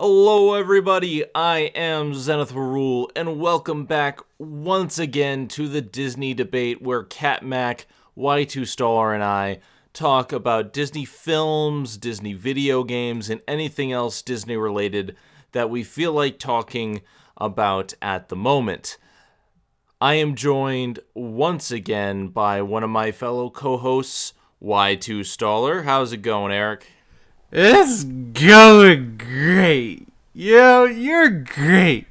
Hello everybody, I am Zenith and welcome back once again to the Disney debate where Cat Mac, Y2 Star, and I talk about Disney films, Disney video games, and anything else Disney related that we feel like talking about at the moment. I am joined once again by one of my fellow co-hosts, Y2 Staller. How's it going, Eric? It's going great. You're great.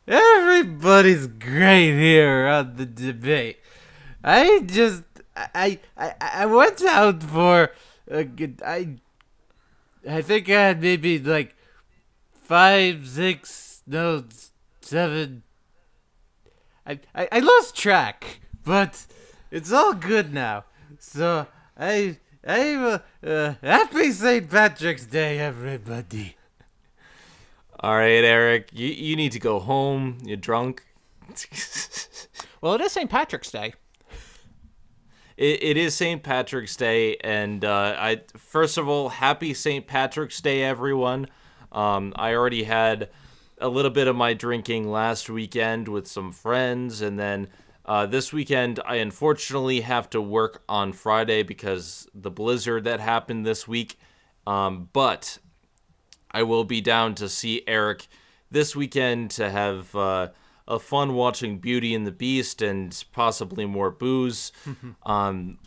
Everybody's great here on the debate. I went out for I think I had maybe like 5, 6, no, 7. I lost track, but it's all good now. So I'm happy St. Patrick's Day, everybody. All right, Eric, you need to go home. You're drunk. Well, it is St. Patrick's Day. It is St. Patrick's Day, and first of all, happy St. Patrick's Day, everyone. I already had a little bit of my drinking last weekend with some friends, and then this weekend I unfortunately have to work on Friday because the blizzard that happened this week. But I will be down to see Eric this weekend to have a fun watching Beauty and the Beast and possibly more booze. In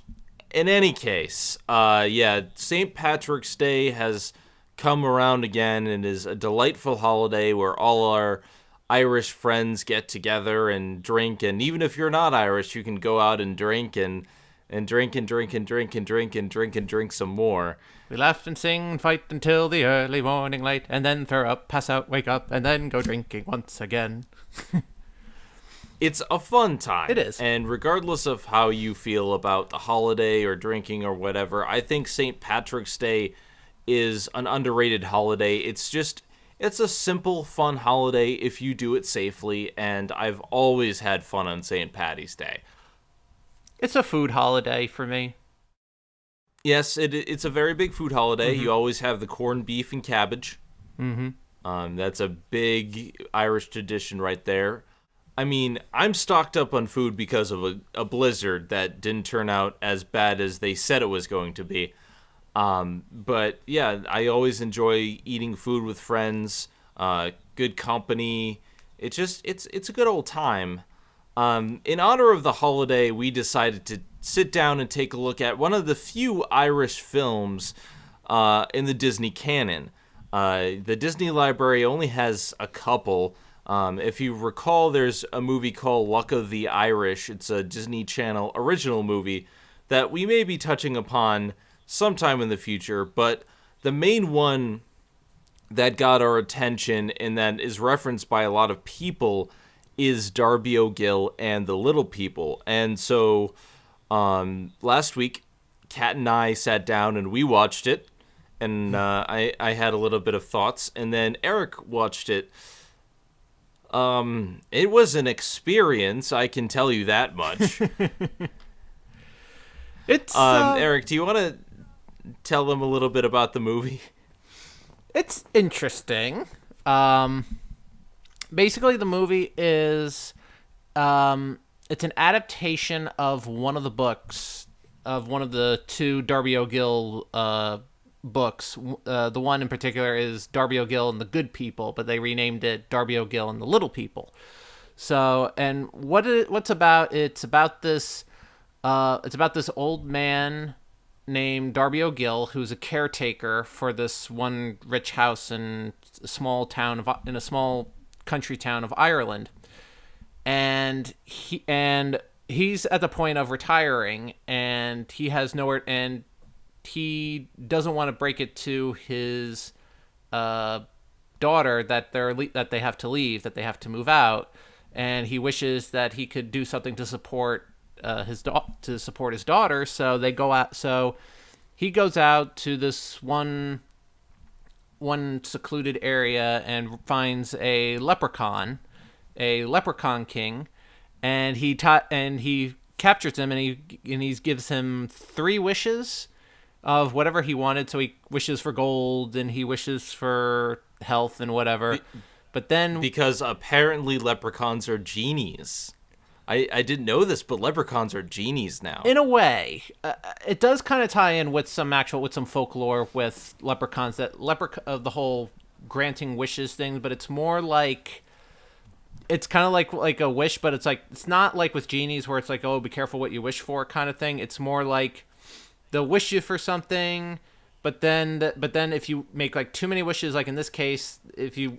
any case, St. Patrick's Day has come around again and is a delightful holiday where all our Irish friends get together and drink, and even if you're not Irish, you can go out and drink and drink and drink and drink and drink and drink and drink some more. We laugh and sing and fight until the early morning light, and then throw up, pass out, wake up, and then go drinking once again. It's a fun time. It is. And regardless of how you feel about the holiday or drinking or whatever, I think St. Patrick's Day is an underrated holiday. It's a simple, fun holiday if you do it safely, and I've always had fun on St. Paddy's Day. It's a food holiday for me. Yes, it's a very big food holiday. Mm-hmm. You always have the corned beef and cabbage. Mm-hmm. That's a big Irish tradition right there. I mean, I'm stocked up on food because of a blizzard that didn't turn out as bad as they said it was going to be. But yeah, I always enjoy eating food with friends, good company. It's a good old time. In honor of the holiday, we decided to sit down and take a look at one of the few Irish films in the Disney canon. The Disney Library only has a couple. If you recall, there's a movie called Luck of the Irish. It's a Disney Channel original movie that we may be touching upon sometime in the future, but the main one that got our attention and that is referenced by a lot of people is Darby O'Gill and the Little People. And so last week, Kat and I sat down and we watched it, and I had a little bit of thoughts, and then Eric watched it. It was an experience, I can tell you that much. Eric, do you want to tell them a little bit about the movie? It's interesting. Basically, the movie is it's an adaptation of one of the books, of one of the two Darby O'Gill books. The one in particular is Darby O'Gill and the Good People, but they renamed it Darby O'Gill and the Little People. So, and what's about? It's about this old man named Darby O'Gill, who's a caretaker for this one rich house in a small country town of Ireland, and he's at the point of retiring, and he has nowhere, and he doesn't want to break it to his daughter that they have to leave, that they have to move out, and he wishes that he could do something to support his daughter. So they go out. So he goes out to this one secluded area and finds a leprechaun king, and he captures him, and he gives him 3 wishes. of whatever he wanted. So he wishes for gold and he wishes for health and whatever. But then, because apparently leprechauns are genies. I didn't know this, but leprechauns are genies now. in a way, it does kind of tie in with some folklore with leprechauns, that the whole granting wishes thing. But it's more like, it's kind of like a wish, but it's not like with genies where it's like, oh, be careful what you wish for kind of thing. It's more like they'll wish you for something, but then if you make like too many wishes, like in this case, he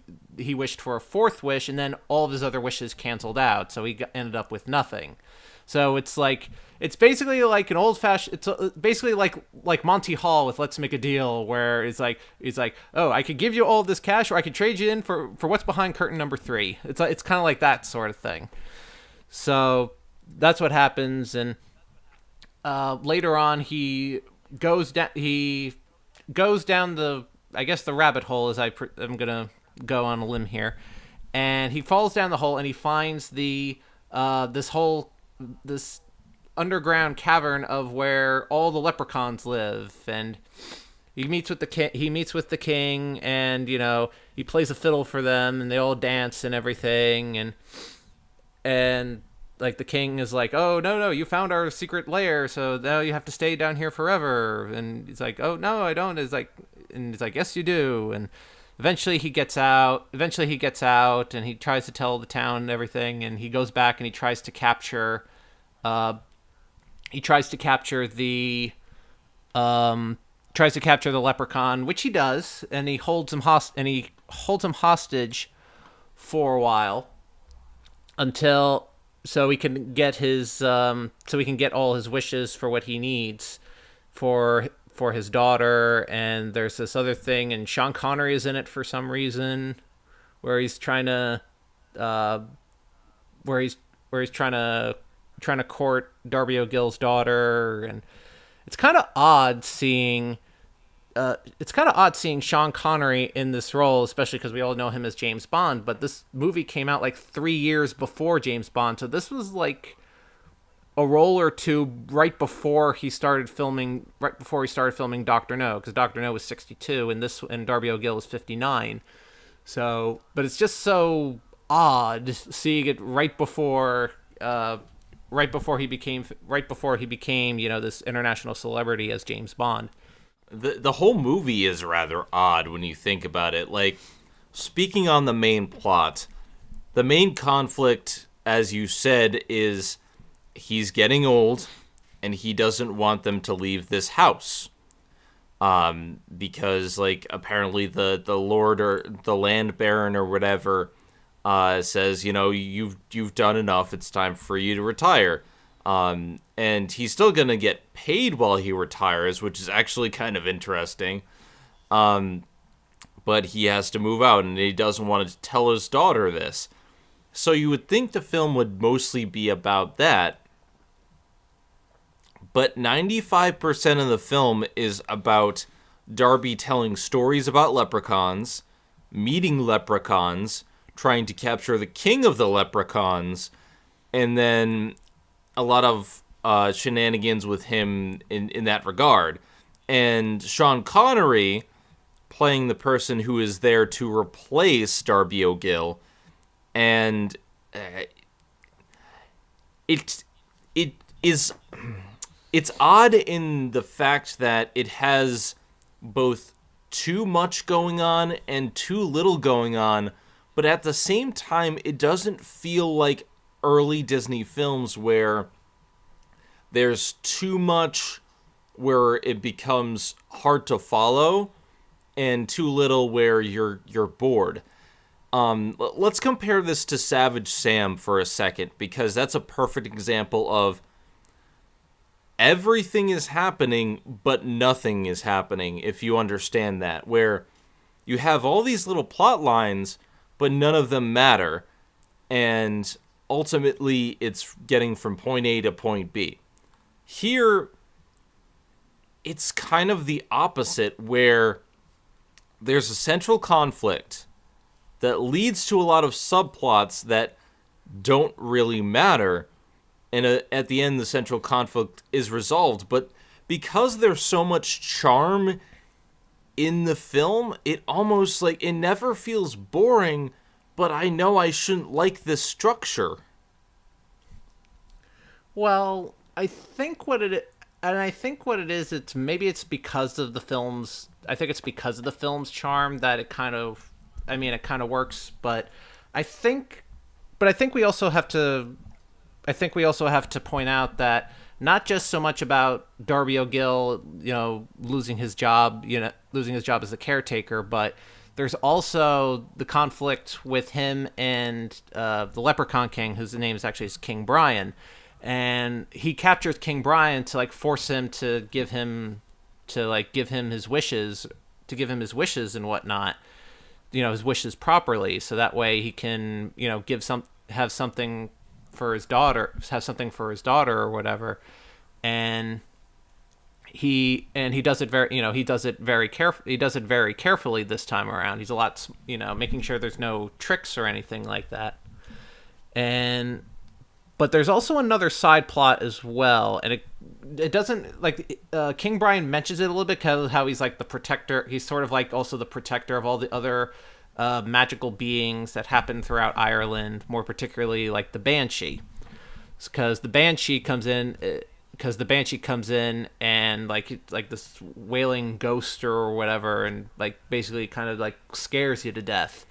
wished for a fourth wish, and then all of his other wishes canceled out, so he ended up with nothing. So it's basically like an old fashioned. It's basically like Monty Hall with Let's Make a Deal, where it's like, oh, I could give you all this cash, or I could trade you in for what's behind curtain number 3. It's kind of like that sort of thing. So that's what happens, and later on he goes down the, I guess, the rabbit hole, as I'm gonna go on a limb here, and he falls down the hole and he finds the this underground cavern of where all the leprechauns live, and he meets with the king, and he plays a fiddle for them, and they all dance and everything, and like the king is like, oh, no, you found our secret lair, so now you have to stay down here forever. And he's like, oh, no, I don't. He's like, yes, you do. And eventually he gets out, and he tries to tell the town and everything, and he goes back and he tries to capture the leprechaun, which he does, and he holds him hostage for a while so he can get all his wishes for what he needs for his daughter. And there's this other thing, and Sean Connery is in it for some reason, where he's trying to court Darby O'Gill's daughter. And it's kind of odd seeing Sean Connery in this role, especially because we all know him as James Bond. But this movie came out like 3 years before James Bond, so this was like a role or two right before he started filming Dr. No, because Dr. No was 62 and Darby O'Gill was 59. So, but it's just so odd seeing it right before he became this international celebrity as James Bond. The whole movie is rather odd when you think about it. Like, speaking on the main plot, the main conflict, as you said, is he's getting old and he doesn't want them to leave this house. Because, like, apparently the lord or the land baron or whatever says, you've done enough, it's time for you to retire. And he's still going to get paid while he retires, which is actually kind of interesting. But he has to move out, and he doesn't want to tell his daughter this. So you would think the film would mostly be about that. But 95% of the film is about Darby telling stories about leprechauns, meeting leprechauns, trying to capture the king of the leprechauns, and then a lot of shenanigans with him in that regard. And Sean Connery playing the person who is there to replace Darby O'Gill. And it's odd in the fact that it has both too much going on and too little going on, but at the same time, it doesn't feel like early Disney films where there's too much where it becomes hard to follow and too little where you're bored. Let's compare this to Savage Sam for a second, because that's a perfect example of everything is happening, but nothing is happening, if you understand that, where you have all these little plot lines, but none of them matter, and ultimately it's getting from point A to point B. Here, it's kind of the opposite, where there's a central conflict that leads to a lot of subplots that don't really matter, and at the end the central conflict is resolved. But because there's so much charm in the film, it almost like it never feels boring, but I know I shouldn't like this structure. Well, I think what it is, it's maybe it's because of the film's. I think it's because of the film's charm that it kind of. I mean, it kind of works, but I think, but I think we also have to. I think we also have to point out that not just so much about Darby O'Gill, losing his job, losing his job as the caretaker, but there's also the conflict with him and the Leprechaun King, whose name is actually King Brian. And he captures King Brian to force him to give him his wishes, and whatnot, his wishes properly, so that way he can have something for his daughter, or whatever. And he does it very carefully this time around. He's a lot, making sure there's no tricks or anything like that. But there's also another side plot as well, and it doesn't King Brian mentions it a little bit, because how he's like the protector. He's sort of like also the protector of all the other magical beings that happen throughout Ireland, more particularly like the Banshee, because the Banshee comes in. And like this wailing ghost or whatever, and basically kind of scares you to death.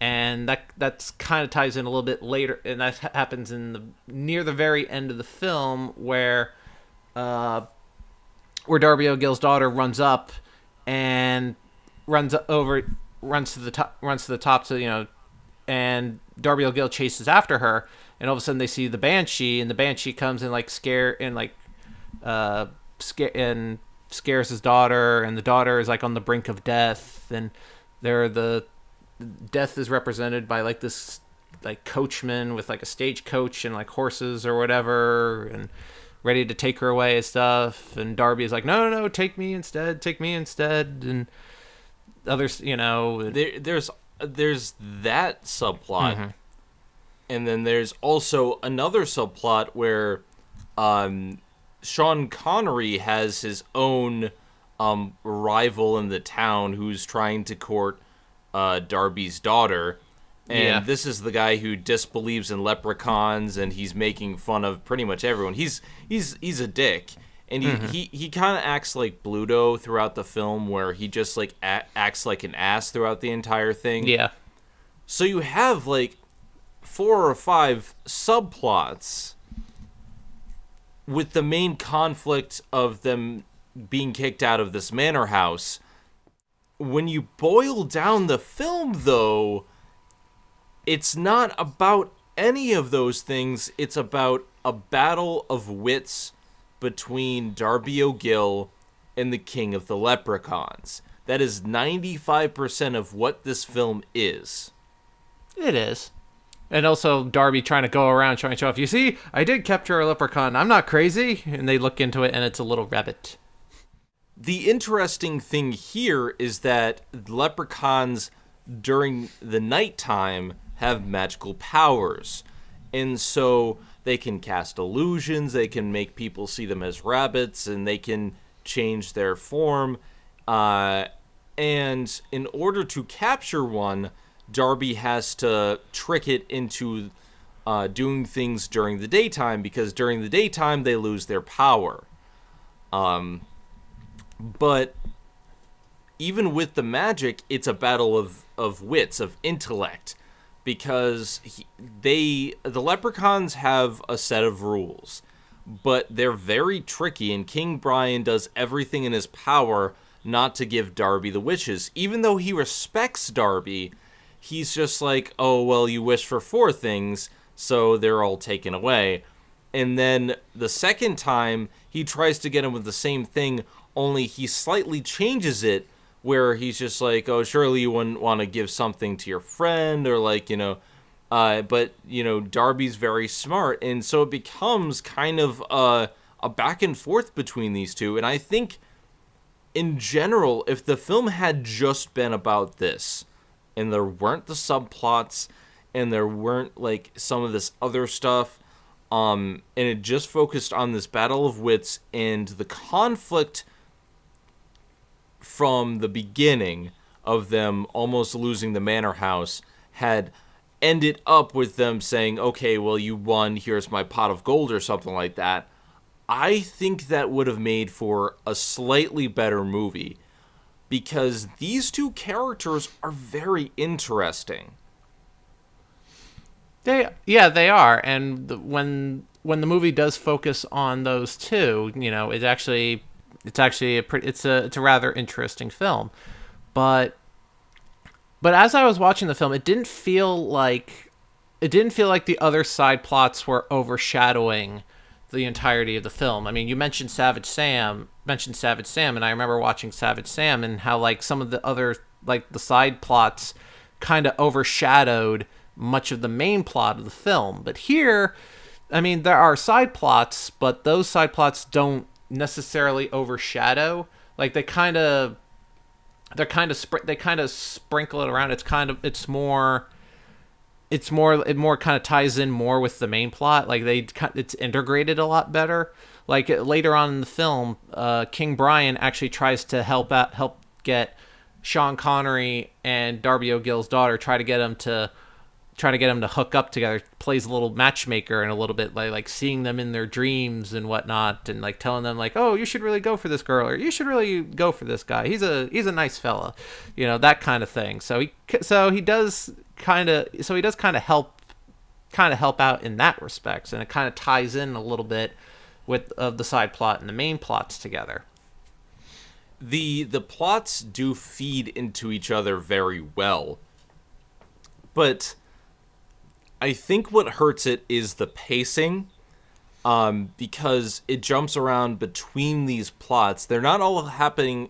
And that's kind of ties in a little bit later, and that happens near the very end of the film, where Darby O'Gill's daughter runs up and runs to the top, and Darby O'Gill chases after her, and all of a sudden they see the Banshee, and the Banshee comes and scares his daughter, and the daughter is on the brink of death, and death is represented by this coachman with a stagecoach and horses or whatever, and ready to take her away and stuff. And Darby is like, no, take me instead, and others, There's that subplot, mm-hmm. And then there's also another subplot where Sean Connery has his own rival in the town who's trying to court Darby's daughter, and this is the guy who disbelieves in leprechauns, and he's making fun of pretty much everyone. He's a dick, and he kind of acts like Bluto throughout the film, where he just acts like an ass throughout the entire thing. Yeah. So you have 4 or 5 subplots with the main conflict of them being kicked out of this manor house. When you boil down the film, though, it's not about any of those things. It's about a battle of wits between Darby O'Gill and the King of the Leprechauns. That is 95% of what this film is. It is. And also Darby trying to go around trying to show off, you see, I did capture a leprechaun. I'm not crazy. And they look into it, and it's a little rabbit. The interesting thing here is that leprechauns during the nighttime have magical powers. And so they can cast illusions, they can make people see them as rabbits, and they can change their form. And in order to capture one, Darby has to trick it into doing things during the daytime, because during the daytime they lose their power. But even with the magic, it's a battle of wits, of intellect, because the leprechauns have a set of rules, but they're very tricky, and King Brian does everything in his power not to give Darby the wishes. Even though he respects Darby, he's just like, oh, well, you wish for 4 things, so they're all taken away. And then the second time, he tries to get him with the same thing, only he slightly changes it, where he's just like, oh, surely you wouldn't want to give something to your friend, or but, Darby's very smart, and so it becomes kind of a back and forth between these two. And I think, in general, if the film had just been about this, and there weren't the subplots, and there weren't, some of this other stuff, and it just focused on this battle of wits and the conflict from the beginning of them almost losing the manor house had ended up with them saying, okay, well, you won, here's my pot of gold or something like that, I think that would have made for a slightly better movie, because these two characters are very interesting. They are, and when the movie does focus on those two, it's a rather interesting film, but as I was watching the film, it didn't feel like the other side plots were overshadowing the entirety of the film. I mean, you mentioned Savage Sam, and I remember watching Savage Sam and how like some of the other like the side plots kind of overshadowed much of the main plot of the film. But here, I mean, there are side plots, but those side plots don't necessarily overshadow. Like they kind of sprinkle it around. It more kind of ties in more with the main plot. Like it's integrated a lot better. Like later on in the film, King Brian actually tries to help get Sean Connery and Darby O'Gill's daughter, try to get him to hook up together. Plays a little matchmaker and a little bit like seeing them in their dreams and whatnot, and like telling them like, oh, you should really go for this girl, or you should really go for this guy. He's a nice fella, that kind of thing. So he does kind of help out in that respects, and it kind of ties in a little bit of the side plot and the main plots together. The plots do feed into each other very well, but I think what hurts it is the pacing, because it jumps around between these plots. They're not all happening.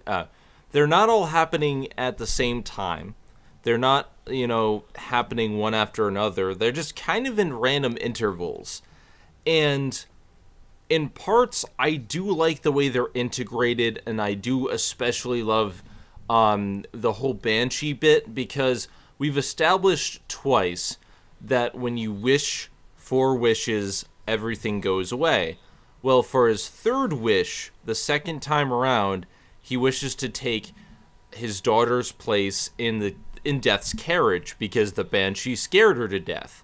They're not all happening at the same time. They're not, happening one after another. They're just kind of in random intervals. And in parts, I do like the way they're integrated, and I do especially love the whole Banshee bit, because we've established twice that when you wish 4 wishes, everything goes away. Well, for his third wish, the second time around, he wishes to take his daughter's place in Death's carriage because the Banshee scared her to death.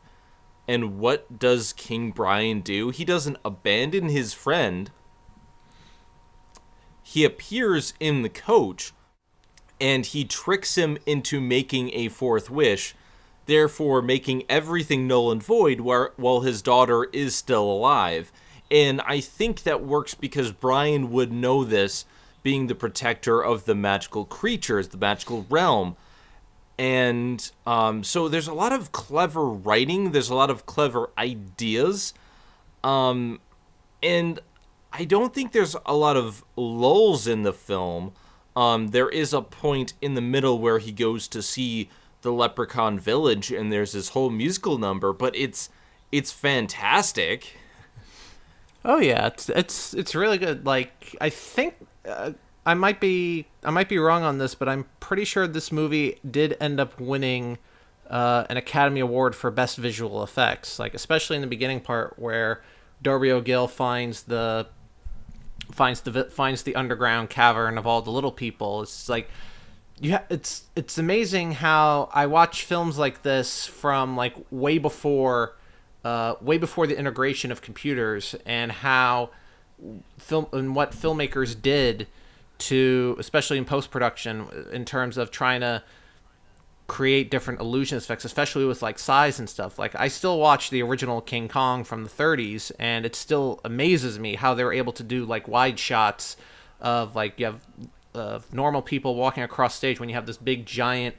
And what does King Brian do? He doesn't abandon his friend. He appears in the coach, and he tricks him into making a 4th wish, therefore making everything null and void while his daughter is still alive. And I think that works because Brian would know this, being the protector of the magical creatures, the magical realm. And so there's a lot of clever writing, there's a lot of clever ideas, and I don't think there's a lot of lulls in the film. There is a point in the middle where he goes to see the Leprechaun Village, and there's this whole musical number, but it's fantastic. Oh yeah, it's really good. Like I think I might be wrong on this, but I'm pretty sure this movie did end up winning an Academy Award for Best Visual Effects. Like especially in the beginning part where Darby O'Gill finds the underground cavern of all the little people. It's like it's amazing how I watch films like this from like way before the integration of computers, and how what filmmakers did to, especially in post-production, in terms of trying to create different illusion effects, especially with like size and stuff. Like I still watch the original King Kong from the 30s, and it still amazes me how they were able to do like wide shots of like you have normal people walking across stage when you have this big giant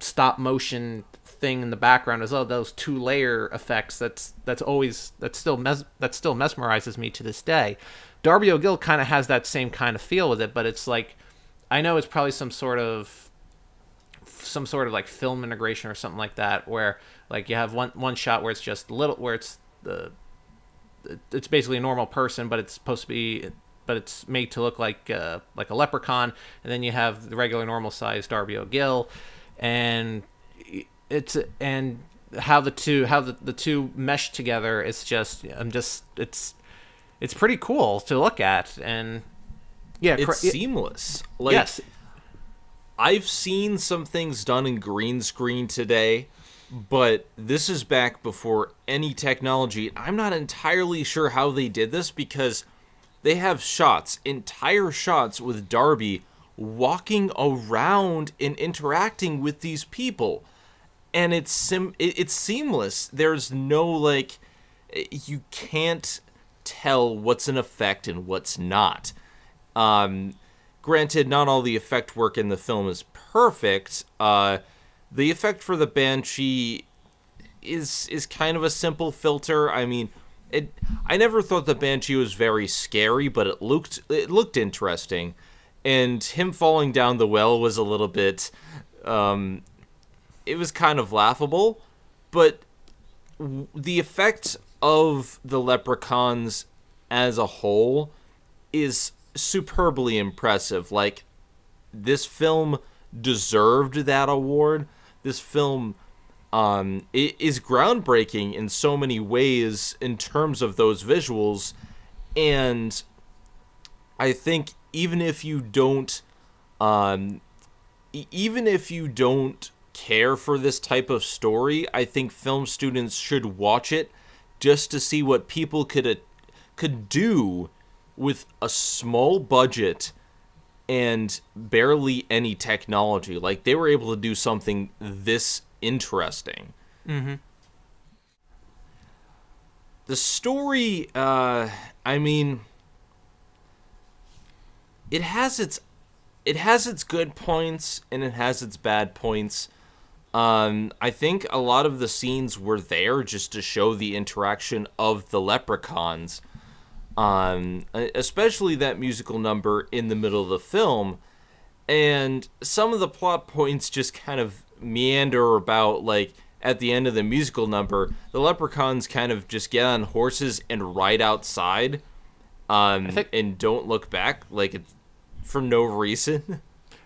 stop motion thing in the background as well. Those 2-layer effects that still mesmerizes me to this day. Darby O'Gill kind of has that same kind of feel with it, but it's like I know it's probably some sort of like film integration or something like that, where like you have one shot where it's just little, where it's basically a normal person, but it's made to look like a leprechaun, and then you have the regular normal size Darby O'Gill, and how the two mesh together. It's just it's pretty cool to look at, and yeah, it's seamless. Like, yes, I've seen some things done in green screen today, but this is back before any technology. I'm not entirely sure how they did this, because they have entire shots with Darby walking around and interacting with these people. And it's seamless. There's no, like, you can't tell what's an effect and what's not. Granted, not all the effect work in the film is perfect. The effect for the Banshee is kind of a simple filter. I mean, I never thought the Banshee was very scary, but it looked interesting. And him falling down the well was a little bit... it was kind of laughable, but the effect of the leprechauns as a whole is superbly impressive. Like, this film deserved that award. This film it is groundbreaking in so many ways in terms of those visuals, and I think even if you don't care for this type of story, I think film students should watch it just to see what people could do with a small budget and barely any technology. Like, they were able to do something this interesting. Mm-hmm. The story, I mean, it has its good points and it has its bad points. I think a lot of the scenes were there just to show the interaction of the leprechauns. Especially that musical number in the middle of the film. And some of the plot points just kind of meander about, like, at the end of the musical number, the leprechauns kind of just get on horses and ride outside, and don't look back, like, it's for no reason.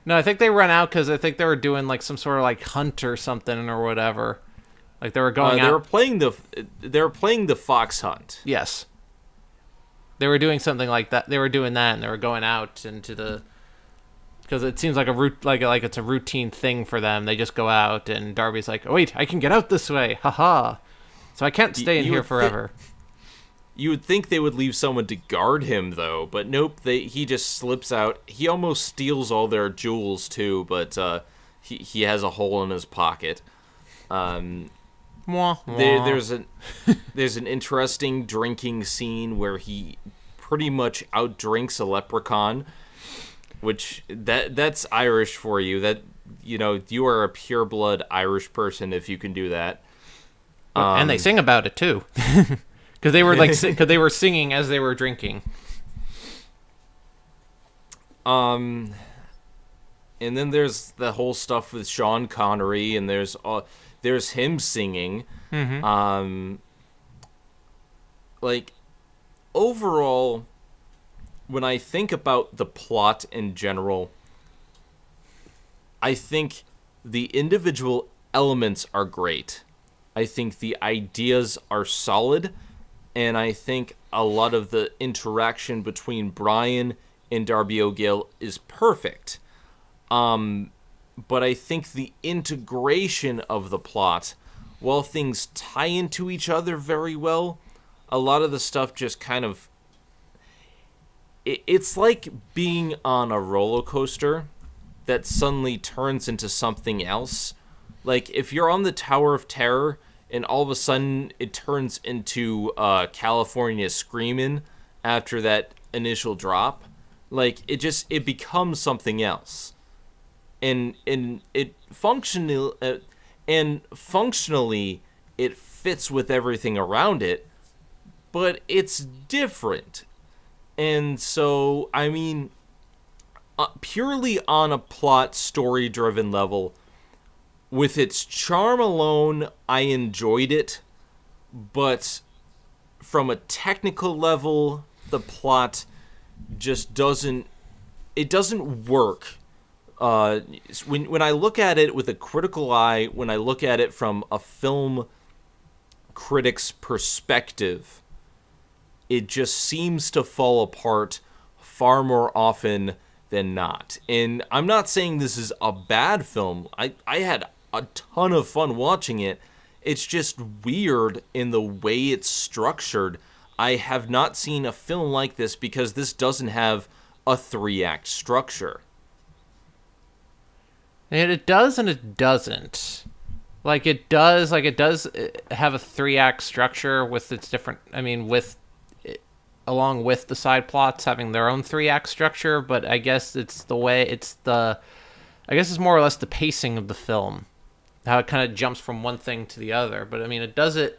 No, I think they run out because I think they were doing, like, some sort of, like, hunt or something or whatever. Like, they were going out. They were playing the fox hunt. Yes. They were doing something like that. They were doing that, and they were going out into the... Because it seems like like it's a routine thing for them. They just go out, and Darby's like, "Oh, wait, I can get out this way. Haha. So I can't stay in here forever." You would think they would leave someone to guard him, though, but nope, he just slips out. He almost steals all their jewels, too, but he has a hole in his pocket. There's an interesting drinking scene where he pretty much outdrinks a leprechaun, which that's Irish for you. That, you know, you are a pure-blood Irish person if you can do that. And they sing about it, too. Because they were they were singing as they were drinking. And then there's the whole stuff with Sean Connery, and there's him singing. Mm-hmm. Like, overall, when I think about the plot in general, I think the individual elements are great. I think the ideas are solid. And I think a lot of the interaction between Brian and Darby O'Gill is perfect. But I think the integration of the plot, while things tie into each other very well, a lot of the stuff just kind of... It's like being on a roller coaster that suddenly turns into something else. Like, if you're on the Tower of Terror... and all of a sudden it turns into California Screamin' after that initial drop. Like, it becomes something else. And it functionally it fits with everything around it, but it's different. And so, I mean, purely on a plot story-driven level, with its charm alone, I enjoyed it, but from a technical level, the plot just doesn't work. When I look at it with a critical eye, when I look at it from a film critic's perspective, it just seems to fall apart far more often than not. And I'm not saying this is a bad film. I had a ton of fun watching it. It's just weird in the way it's structured. I have not seen a film like this because this doesn't have a 3-act structure. And it does and it doesn't. It does have a 3-act structure with its different, along with the side plots having their own 3-act structure, but I guess it's more or less the pacing of the film, how it kind of jumps from one thing to the other. But it doesn't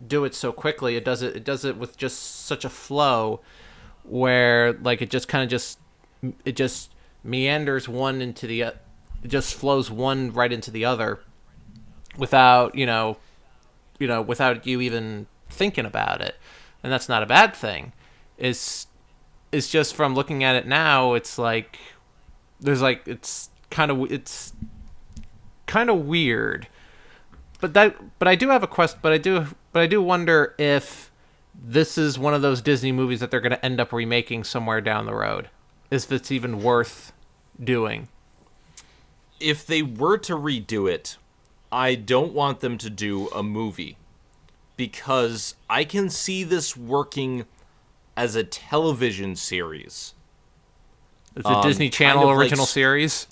do it so quickly. It does it with just such a flow where it just meanders one into the it just flows one right into the other without without you even thinking about it. And that's not a bad thing. It's just from looking at it now, it's kind of weird. But I do have a quest. But I do wonder if this is one of those Disney movies that they're going to end up remaking somewhere down the road. If it's even worth doing. If they were to redo it, I don't want them to do a movie. Because I can see this working as a television series. It's a Disney Channel original series?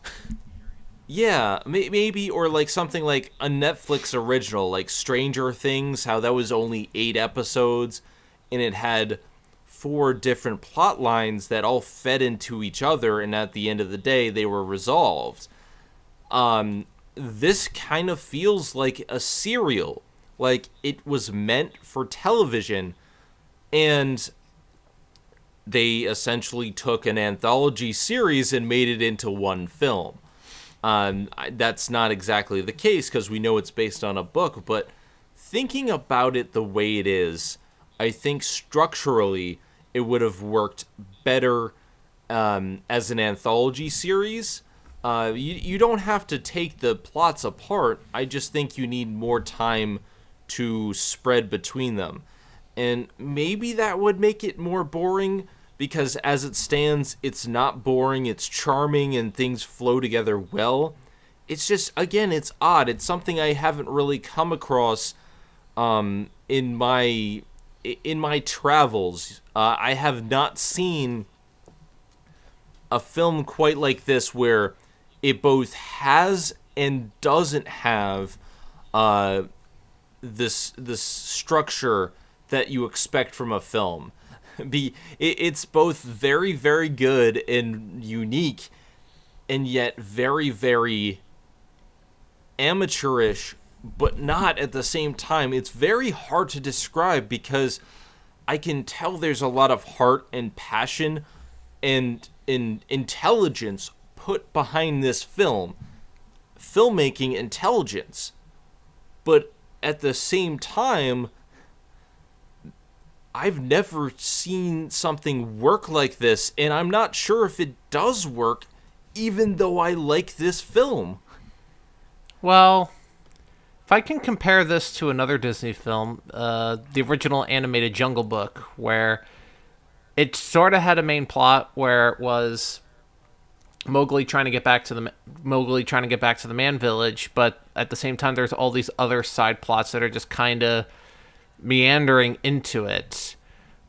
Yeah, maybe, or something like a Netflix original, like Stranger Things, how that was only 8 episodes, and it had 4 different plot lines that all fed into each other, and at the end of the day, they were resolved. This kind of feels like a serial. It was meant for television, and they essentially took an anthology series and made it into one film. That's not exactly the case, because we know it's based on a book, but thinking about it the way it is, I think structurally it would have worked better as an anthology series. You don't have to take the plots apart. I just think you need more time to spread between them. And maybe that would make it more boring, because as it stands, it's not boring, it's charming, and things flow together well. It's just, again, it's odd. It's something I haven't really come across in my travels. I have not seen a film quite like this where it both has and doesn't have this structure that you expect from a film. It's both very, very good and unique, and yet very, very amateurish, but not at the same time. It's very hard to describe, because I can tell there's a lot of heart and passion and intelligence put behind this film. Filmmaking intelligence. But at the same time, I've never seen something work like this, and I'm not sure if it does work, even though I like this film. Well, if I can compare this to another Disney film, the original animated Jungle Book, where it sort of had a main plot where it was Mowgli trying to get back to the Man Village, but at the same time there's all these other side plots that are just kind of meandering into it,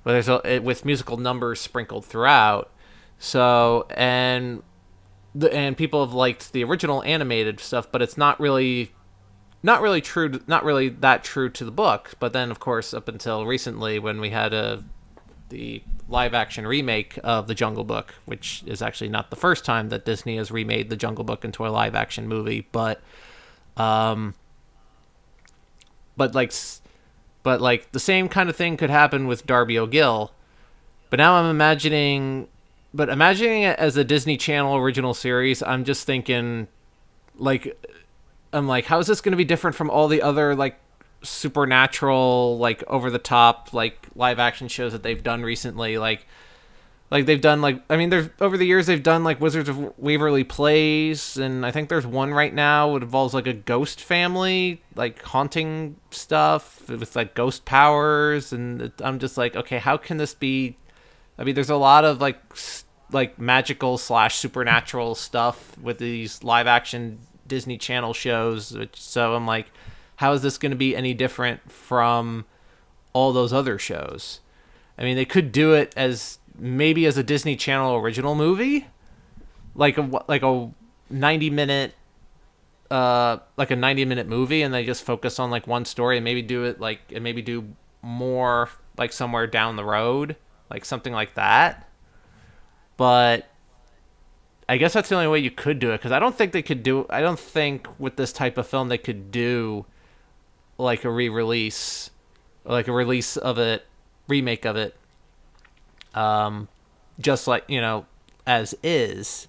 but with musical numbers sprinkled throughout. So and people have liked the original animated stuff, but it's not really that true to the book. But then, of course, up until recently, when we had the live action remake of the Jungle Book, which is actually not the first time that Disney has remade the Jungle Book into a live action movie, but the same kind of thing could happen with Darby O'Gill. But now I'm imagining it as a Disney Channel original series. I'm just thinking, how is this going to be different from all the other supernatural, over the top, live action shows that they've done recently? Like they've done like I mean there's over the years they've done like Wizards of Waverly Plays, and I think there's one right now that involves like a ghost family like haunting stuff with like ghost powers, and I'm just like, okay, how can this be? I mean there's a lot of like magical / supernatural stuff with these live action Disney Channel shows, so I'm like, how is this going to be any different from all those other shows? I mean, they could do it as maybe as a Disney Channel original movie, like a 90-minute like a 90-minute movie, and they just focus on like one story and maybe do it like and maybe do more like somewhere down the road, like something like that. But I guess that's the only way you could do it, because I don't think with this type of film they could do like a re-release, like a release of it, remake of it, just like, as is,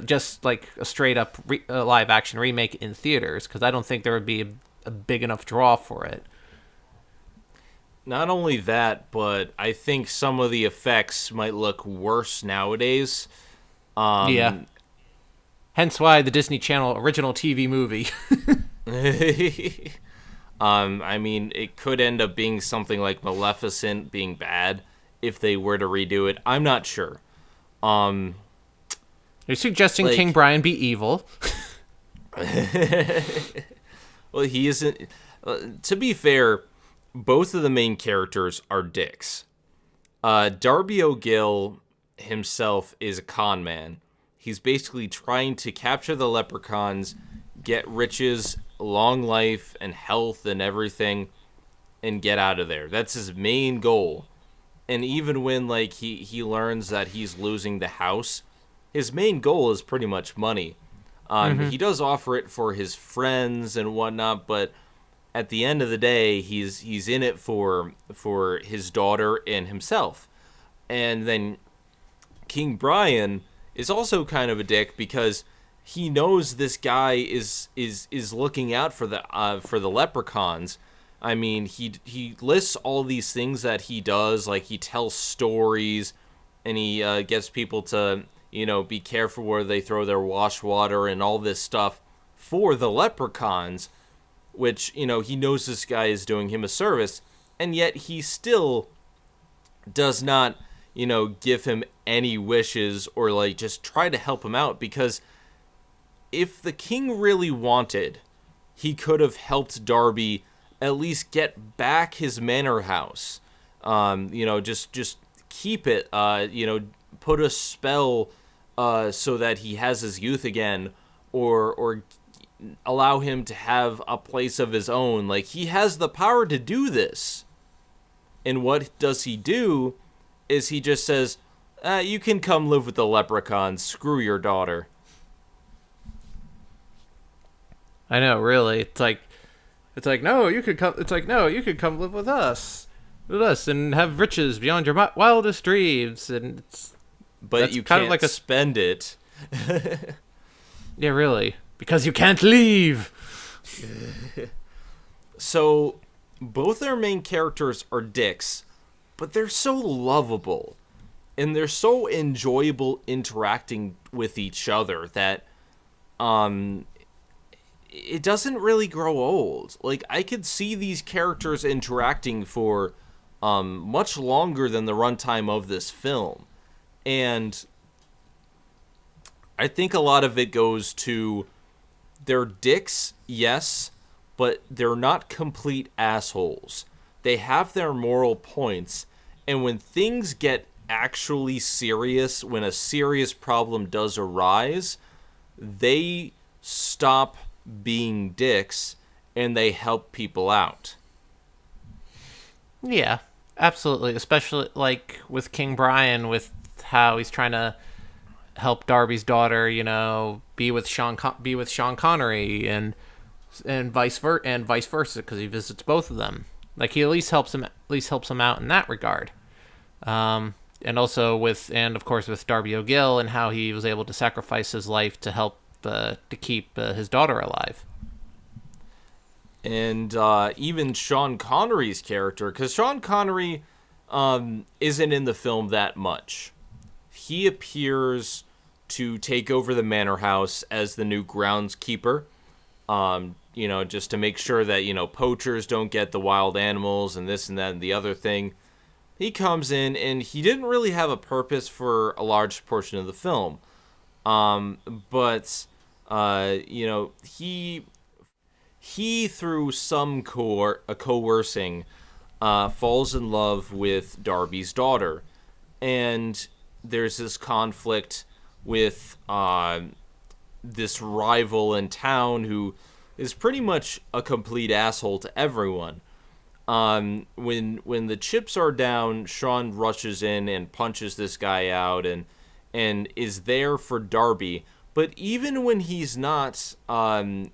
just like a straight up live action remake in theaters, because I don't think there would be a big enough draw for it. Not only that, but I think some of the effects might look worse nowadays. Yeah. Hence why the Disney Channel original TV movie. I mean, it could end up being something like Maleficent being bad if they were to redo it. I'm not sure. You're suggesting King Brian be evil? Well, he isn't. To be fair, both of the main characters are dicks. Darby O'Gill himself is a con man. He's basically trying to capture the leprechauns, get riches, long life, and health and everything, and get out of there. That's his main goal. And even when he learns that he's losing the house, his main goal is pretty much money. He does offer it for his friends and whatnot, but at the end of the day, he's in it for his daughter and himself. And then King Brian is also kind of a dick, because he knows this guy is looking out for the leprechauns. I mean, he lists all these things that he does, like he tells stories, and he gets people to be careful where they throw their wash water and all this stuff for the leprechauns, which he knows this guy is doing him a service, and yet he still does not give him any wishes or like just try to help him out, because if the king really wanted, he could have helped Darby at least get back his manor house. Just keep it, put a spell so that he has his youth again, or allow him to have a place of his own. Like, he has the power to do this. And what does he do is he just says, you can come live with the leprechauns, screw your daughter. I know, really. It's like no, you could come. It's like, no, you could come live with us, and have riches beyond your wildest dreams. And but you kind can't of like spend it. Yeah, really, because you can't leave. So both their main characters are dicks, but they're so lovable, and they're so enjoyable interacting with each other that it doesn't really grow old. Like, I could see these characters interacting for much longer than the runtime of this film. And I think a lot of it goes to, they're dicks, yes, but they're not complete assholes. They have their moral points, and when things get actually serious, when a serious problem does arise, they stop being dicks and they help people out. Yeah, absolutely. Especially like with King Brian, with how he's trying to help Darby's daughter, be with Sean Connery, and vice versa, because he visits both of them. Like, he at least helps him out in that regard. And also of course with Darby O'Gill, and how he was able to sacrifice his life to help to keep his daughter alive. And even Sean Connery's character, because Sean Connery isn't in the film that much. he appears to take over the manor house as the new groundskeeper. Just to make sure that, poachers don't get the wild animals and this and that and the other thing. He comes in, and he didn't really have a purpose for a large portion of the film. But he through some coercing, falls in love with Darby's daughter. And there's this conflict with this rival in town who is pretty much a complete asshole to everyone. When the chips are down, Sean rushes in and punches this guy out and is there for Darby. But even when he's not, even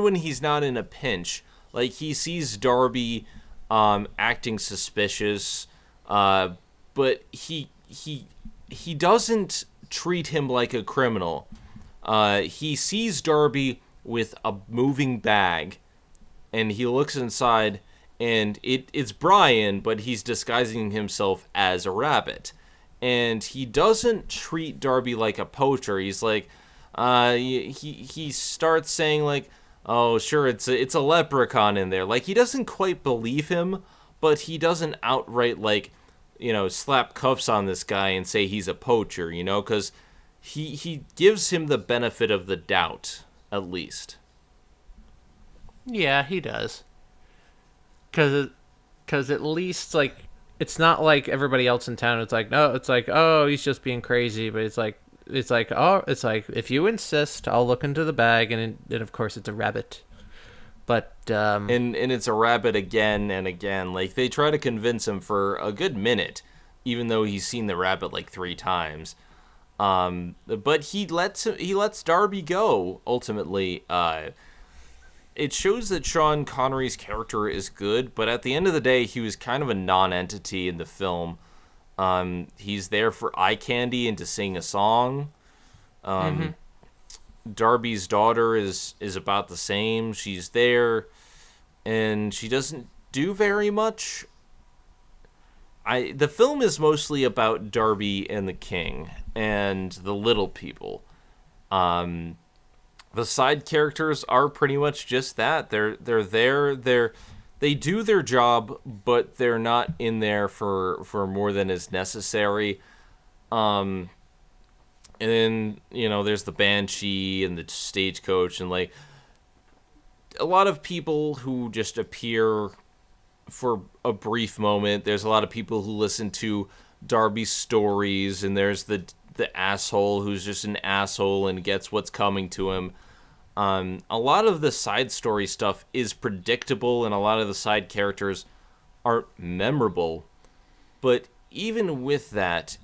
when he's not in a pinch, like he sees Darby acting suspicious, but he doesn't treat him like a criminal. He sees Darby with a moving bag, and he looks inside, and it's Brian, but he's disguising himself as a rabbit. And he doesn't treat Darby like a poacher. He's like, he starts saying like, oh, sure, it's a leprechaun in there. Like, he doesn't quite believe him, but he doesn't outright, like, slap cuffs on this guy and say he's a poacher, because he gives him the benefit of the doubt, at least. Yeah, he does. Because at least, like, it's not like everybody else in town. It's like, no, it's like, oh, he's just being crazy. But it's like, if you insist, I'll look into the bag, and of course it's a rabbit. But and it's a rabbit again and again. Like, they try to convince him for a good minute, even though he's seen the rabbit like 3 times. But he lets Darby go ultimately. It shows that Sean Connery's character is good, but at the end of the day, he was kind of a non-entity in the film. He's there for eye candy and to sing a song. Darby's daughter is about the same. She's there, and she doesn't do very much. The film is mostly about Darby and the king and the little people. The side characters are pretty much just that. They're there. They do their job, but they're not in there for more than is necessary. And then, there's the Banshee and the Stagecoach, and like a lot of people who just appear for a brief moment. There's a lot of people who listen to Darby's stories, and there's the asshole who's just an asshole and gets what's coming to him. A lot of the side story stuff is predictable, and a lot of the side characters aren't memorable. But even with that,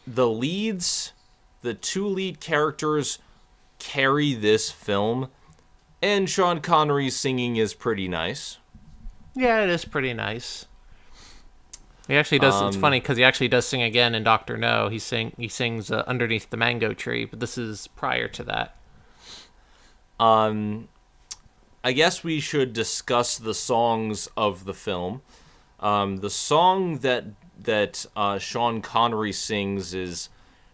the 2 lead characters carry this film, and Sean Connery's singing is pretty nice. Yeah, it is pretty nice. He actually does. It's funny because he actually does sing again in Dr. No. He sings Underneath the Mango Tree, but this is prior to that. I guess we should discuss the songs of the film. The song that Sean Connery sings is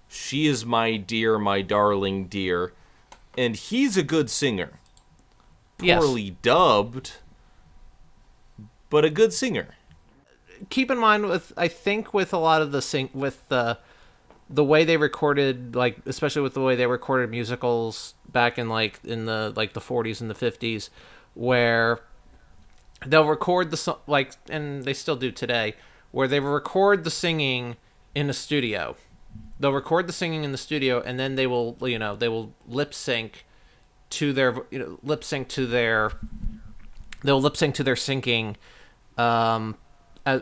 "She Is My Dear, My Darling Dear," and he's a good singer. Poorly dubbed, but a good singer. Keep in mind with a lot of the way they recorded, like especially with the way they recorded musicals back in the 40s and the 50s, where they'll record the song, like, and they still do today, where they record the singing in a studio. They'll record the singing in the studio, and then they will lip sync to their syncing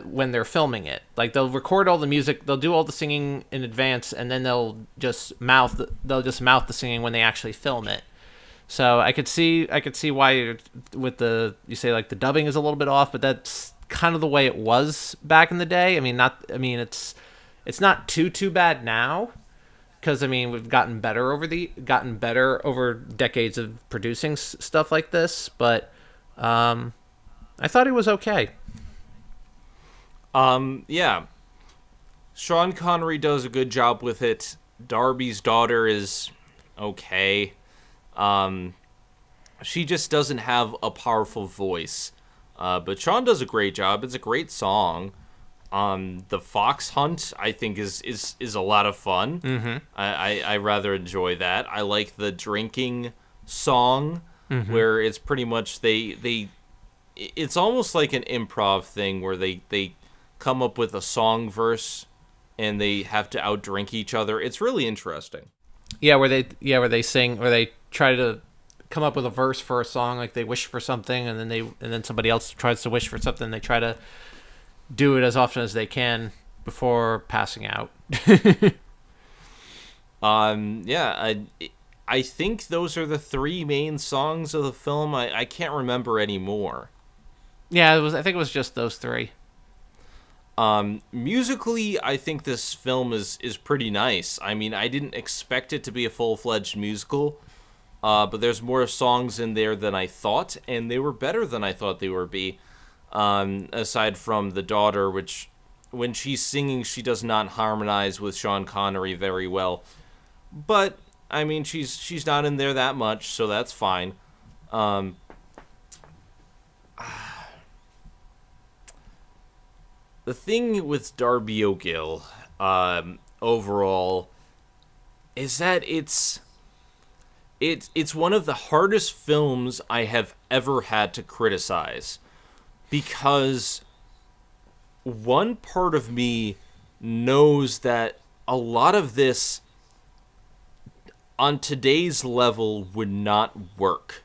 when they're filming it. Like, they'll record all the music, they'll do all the singing in advance, and then they'll just mouth the singing when they actually film it. So I could see why you say like the dubbing is a little bit off, but that's kind of the way it was back in the day. It's not too bad now, because we've gotten better over decades of producing stuff like this, but I thought it was okay. Yeah. Sean Connery does a good job with it. Darby's daughter is okay. She just doesn't have a powerful voice. But Sean does a great job. It's a great song. The fox hunt, I think, is a lot of fun. Mm-hmm. I rather enjoy that. I like the drinking song, where it's pretty much it's almost like an improv thing where they come up with a song verse and they have to outdrink each other. It's really interesting. Yeah, where they sing, or they try to come up with a verse for a song, like they wish for something, and then somebody else tries to wish for something. They try to do it as often as they can before passing out. Yeah, I think those are the three main songs of the film. I can't remember any more. Yeah, I think it was just those three. Musically, I think this film is pretty nice. I mean, I didn't expect it to be a full-fledged musical, but there's more songs in there than I thought, and they were better than I thought they would be. Aside from the daughter, which when she's singing, she does not harmonize with Sean Connery very well. But I mean, she's not in there that much, so that's fine. The thing with Darby O'Gill, overall, is that it's one of the hardest films I have ever had to criticize, because one part of me knows that a lot of this on today's level would not work,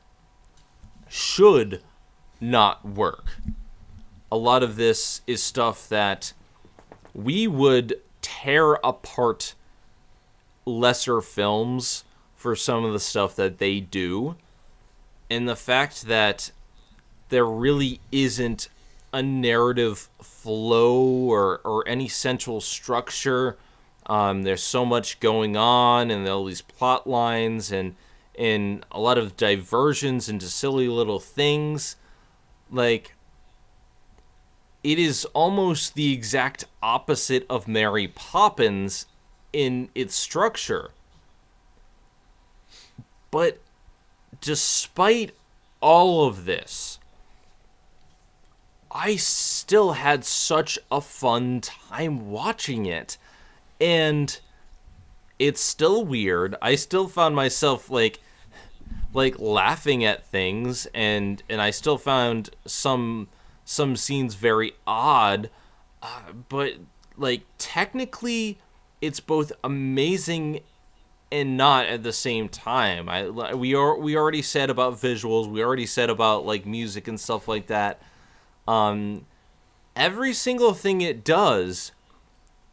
should not work. A lot of this is stuff that we would tear apart lesser films for some of the stuff that they do. And the fact that there really isn't a narrative flow or any central structure. There's so much going on, and all these plot lines, and a lot of diversions into silly little things. Like, it is almost the exact opposite of Mary Poppins in its structure. But despite all of this, I still had such a fun time watching it. And it's still weird. I still found myself like laughing at things, and I still found some scenes very odd, but like technically it's both amazing and not at the same time. We already said about visuals, we already said about like music and stuff like that. Every single thing it does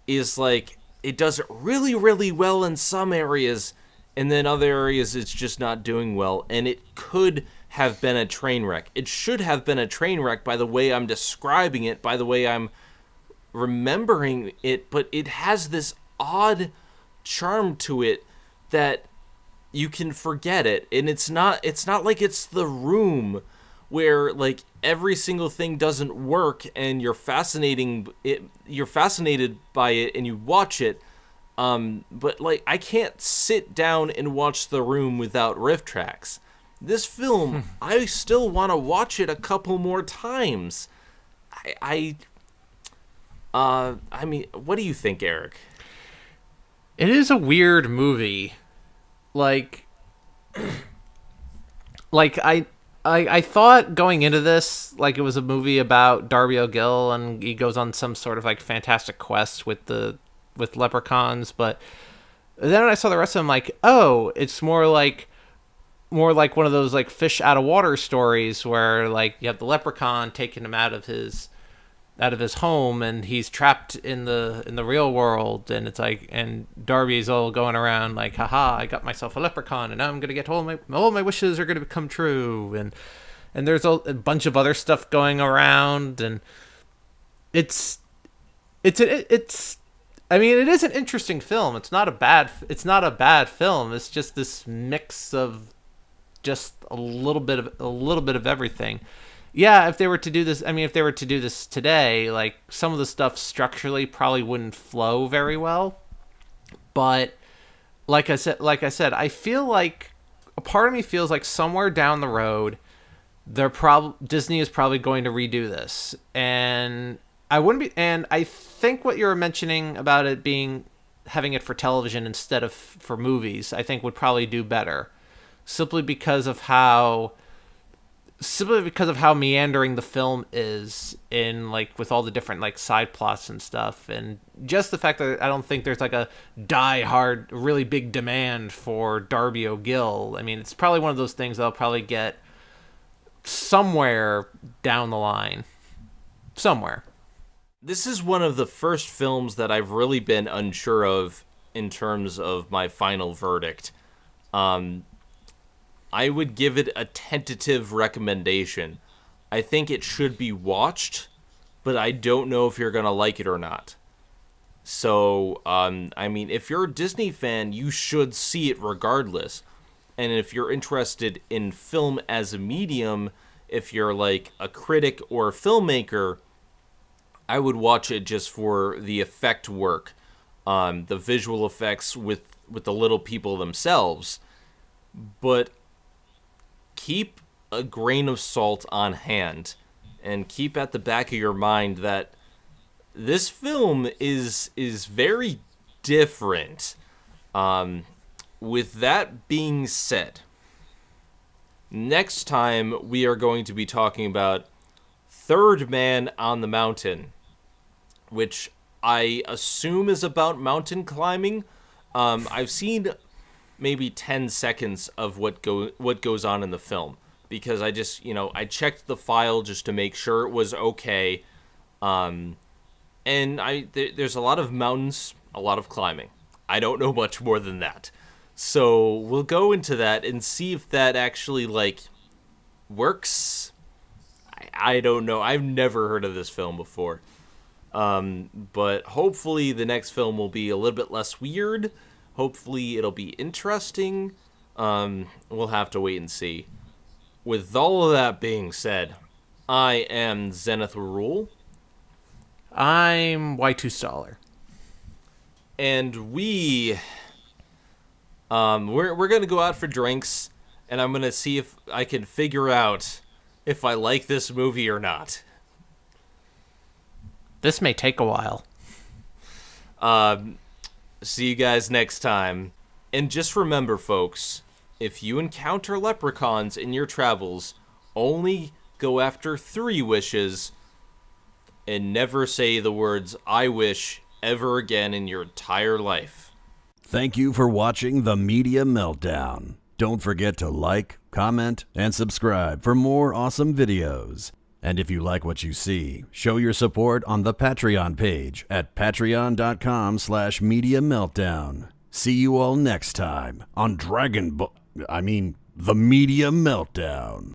is like, it does it really, really well in some areas, and then other areas it's just not doing well, and it could have been a train wreck. It should have been a train wreck by the way I'm describing it, by the way I'm remembering it, but it has this odd charm to it that you can forget it. And it's not like it's The Room, where like every single thing doesn't work and you're fascinated by it and you watch it. But like, I can't sit down and watch The Room without riff tracks. This film, I still want to watch it a couple more times. I mean, what do you think, Eric? It is a weird movie. Like I thought going into this, like, it was a movie about Darby O'Gill, and he goes on some sort of like fantastic quest with leprechauns. But then when I saw the rest of them, like, oh, it's more like one of those like fish out of water stories where like you have the leprechaun taking him out of his home, and he's trapped in the real world, and it's like, and Darby's all going around like, haha, I got myself a leprechaun, and now I'm gonna get all my wishes are gonna come true, and there's a bunch of other stuff going around, and it's I mean, it is an interesting film. It's not a bad film. It's just this mix of just a little bit of everything. Yeah, if they were to do this, if they were to do this today, like some of the stuff structurally probably wouldn't flow very well. But like I said, I feel like a part of me feels like somewhere down the road, Disney is probably going to redo this, and I wouldn't be. And I think what you were mentioning about it being having it for television instead of for movies, I think would probably do better, simply because of how meandering the film is in like with all the different like side plots and stuff, and just the fact that I don't think there's like a die-hard really big demand for Darby O'Gill. I mean, it's probably one of those things that'll probably get somewhere down the line. Somewhere. This is one of the first films that I've really been unsure of in terms of my final verdict. I would give it a tentative recommendation. I think it should be watched, but I don't know if you're going to like it or not. So, if you're a Disney fan, you should see it regardless. And if you're interested in film as a medium, if you're like a critic or a filmmaker, I would watch it just for the effect work, the visual effects with the little people themselves. But keep a grain of salt on hand, and keep at the back of your mind that this film is very different. With that being said, next time we are going to be talking about Third Man on the Mountain, which I assume is about mountain climbing. I've seen maybe 10 seconds of what goes on in the film, because I just, I checked the file just to make sure it was okay. And there's a lot of mountains, a lot of climbing. I don't know much more than that. So we'll go into that and see if that actually, works. I don't know. I've never heard of this film before. But hopefully the next film will be a little bit less weird. Hopefully it'll be interesting. We'll have to wait and see. With all of that being said, I am Zenith Rule. I'm Y2 Staller. And we're going to go out for drinks, and I'm going to see if I can figure out if I like this movie or not. This may take a while. See you guys next time. And just remember, folks, if you encounter leprechauns in your travels, only go after 3 wishes and never say the words "I wish" ever again in your entire life. Thank you for watching The Media Meltdown. Don't forget to like, comment, and subscribe for more awesome videos. And if you like what you see, show your support on the Patreon page at patreon.com/Media Meltdown. See you all next time on The Media Meltdown.